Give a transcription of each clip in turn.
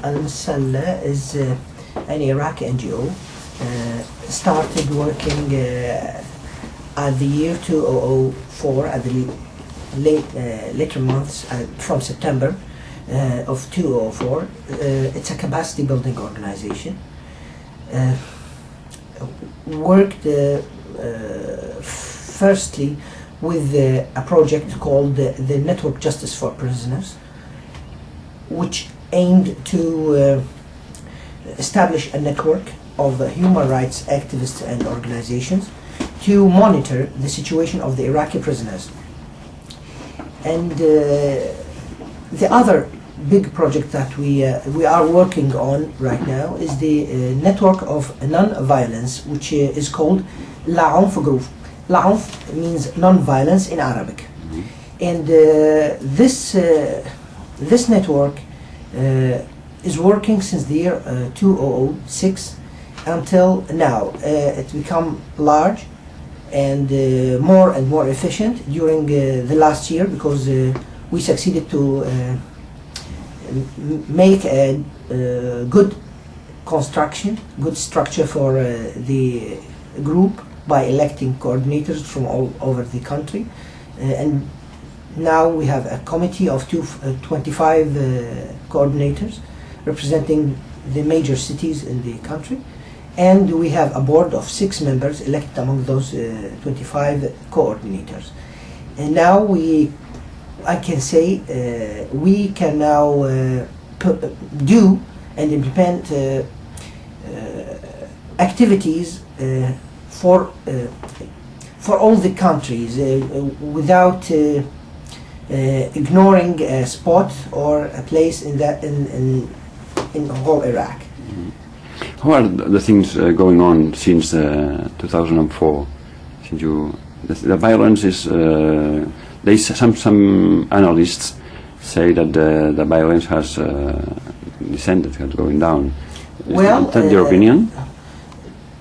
MESALLA is an Iraqi NGO. Started working at the year 2004, at the later months, from September of 2004. It's a capacity building organization. Worked firstly with a project called the Network Justice for Prisoners, which aimed to establish a network of human rights activists and organizations to monitor the situation of the Iraqi prisoners. And the other big project that we are working on right now is the network of non-violence, which is called La Unf Group. La Unf means non-violence in Arabic. And this network is working since the year 2006 until now. It's become large and more efficient during the last year, because we succeeded to make a good construction, good structure for the group by electing coordinators from all over the country. And now we have a committee of 25 coordinators representing the major cities in the country, and we have a board of 6 members elected among those 25 coordinators. And now I can say we can now do and implement activities for all the countries without ignoring a spot or a place in whole Iraq. How are the things going on since 2004? Since the violence is, some analysts say that the violence has descended, has going down. Well, is that your opinion?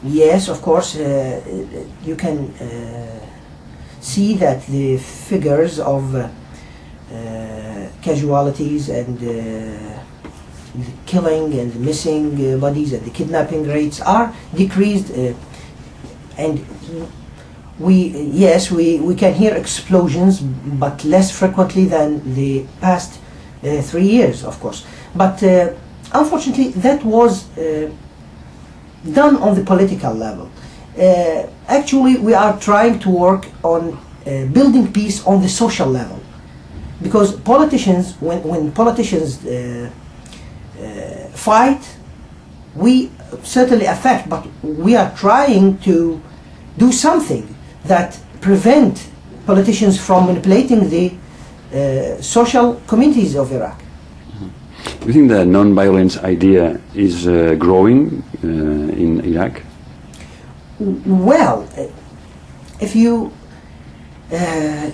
Yes, of course. You can see that the figures of casualties and the killing and the missing bodies and the kidnapping rates are decreased, and we can hear explosions, but less frequently than the past 3 years, of course. But unfortunately, that was done on the political level. Actually, we are trying to work on building peace on the social level, because politicians, when politicians fight, we certainly affect, but we are trying to do something that prevent politicians from manipulating the social communities of Iraq. Do you think the non-violence idea is growing in Iraq? Well, if you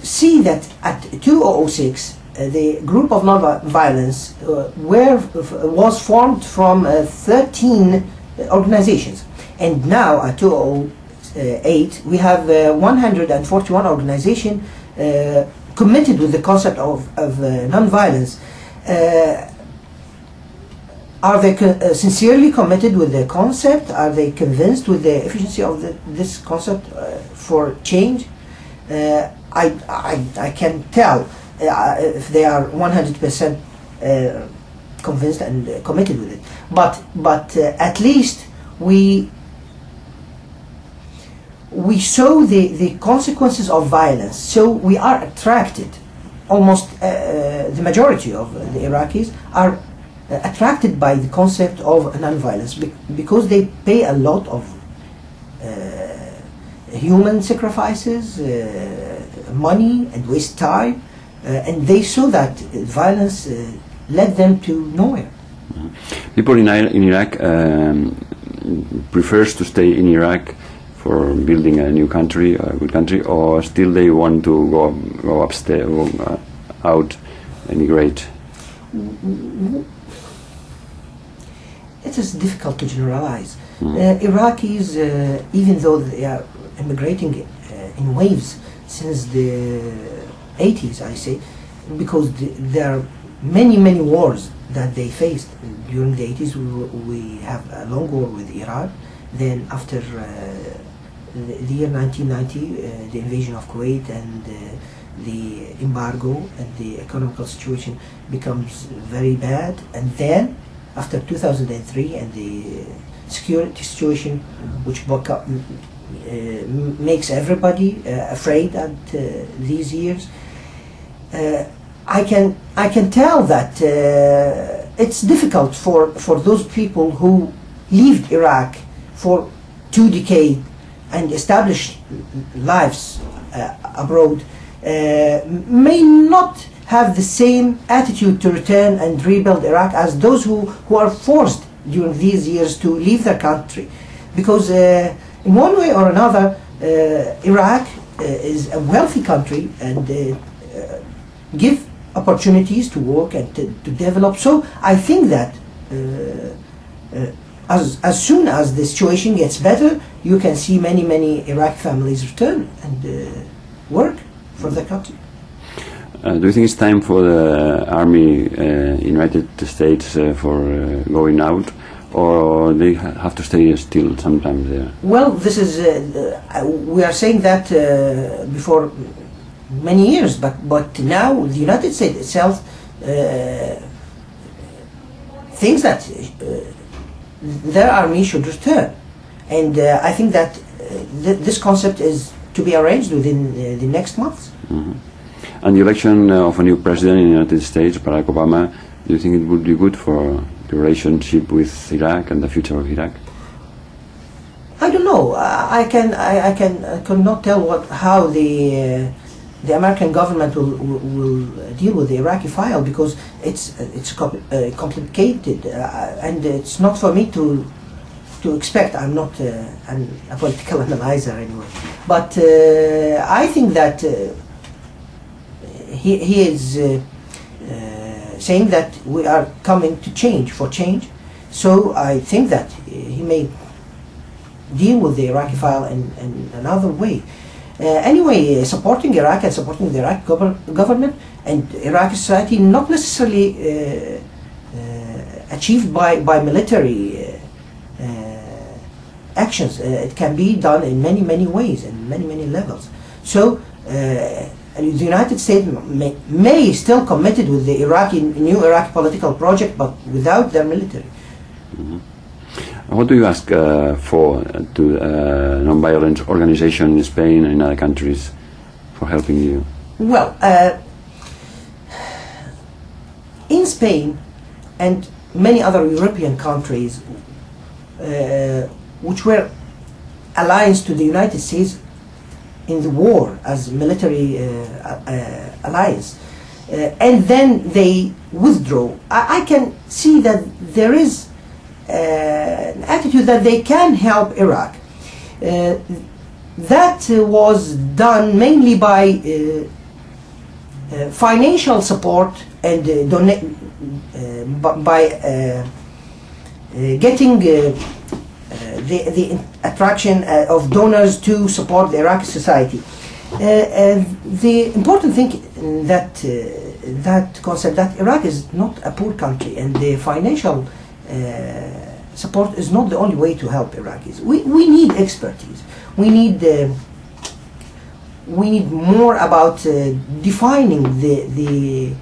see that at 2006, the group of non-violence was formed from 13 organizations, and now at 2008 we have 141 organizations committed with the concept of non-violence. Are they sincerely committed with the concept? Are they convinced with the efficiency of this concept for change? I can't tell if they are 100% convinced and committed with it. But at least we saw the consequences of violence. So we are attracted. Almost the majority of the Iraqis are attracted by the concept of non-violence, because they pay a lot of human sacrifices, money, and waste time, and they saw that violence led them to nowhere. People in Iraq prefers to stay in Iraq for building a new country, a good country, or still they want to go upstairs, go out, emigrate? It is difficult to generalize. Iraqis, even though they are immigrating in waves since the 80s, I say, because there are many wars that they faced. During the 80s we have a long war with Iran. Then after the year 1990, the invasion of Kuwait and the embargo and the economical situation becomes very bad. And then after 2003 and the security situation which makes everybody afraid at these years, I can tell that it's difficult for those people who left Iraq for 2 decades and established lives abroad, may not have the same attitude to return and rebuild Iraq as those who are forced during these years to leave their country. Because in one way or another, Iraq is a wealthy country and give opportunities to work and to develop. So I think that as soon as the situation gets better, you can see many Iraqi families return and work for the country. Do you think it's time for the army United States for going out, or they have to stay still sometimes there? Well, this is we are saying that before many years, but now the United States itself thinks that their army should return, and I think that this concept is to be arranged within the next months. Mm-hmm. And the election of a new president in the United States, Barack Obama, do you think it would be good for the relationship with Iraq and the future of Iraq? I don't know. I cannot tell how the American government will deal with the Iraqi file, because it's complicated and it's not for me to expect. I'm not a political analyzer anyway. But I think that he is saying that we are coming to change for change. So I think that he may deal with the Iraqi file in another way. Anyway, supporting Iraq and supporting the Iraqi government and Iraqi society not necessarily achieved by military actions. It can be done in many ways and many levels. So the United States may still committed with the new Iraqi political project, but without their military. Mm-hmm. What do you ask for to non-violent organization in Spain and in other countries for helping you? Well, in Spain and many other European countries which were allies to the United States in the war as military allies, and then they withdraw, I can see that there is an attitude that they can help Iraq. That was done mainly by financial support and by getting the attraction of donors to support the Iraqi society. The important thing in that concept, that Iraq is not a poor country, and the financial support is not the only way to help Iraqis. We need expertise. We need more about defining the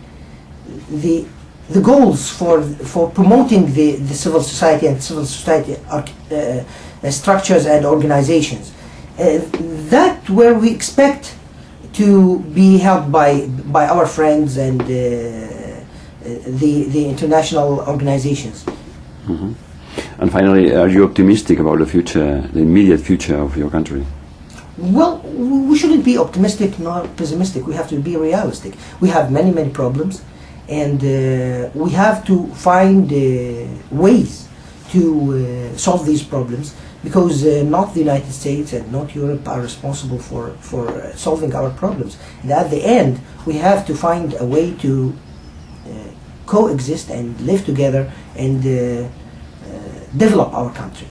goals for promoting the civil society and civil society structures and organizations. That where we expect to be helped by our friends and the international organizations. Mm-hmm. And finally, are you optimistic about the future, the immediate future of your country? Well, we shouldn't be optimistic nor pessimistic. We have to be realistic. We have many problems, and we have to find ways to solve these problems, because not the United States and not Europe are responsible for solving our problems. And at the end, we have to find a way to coexist and live together and develop our country.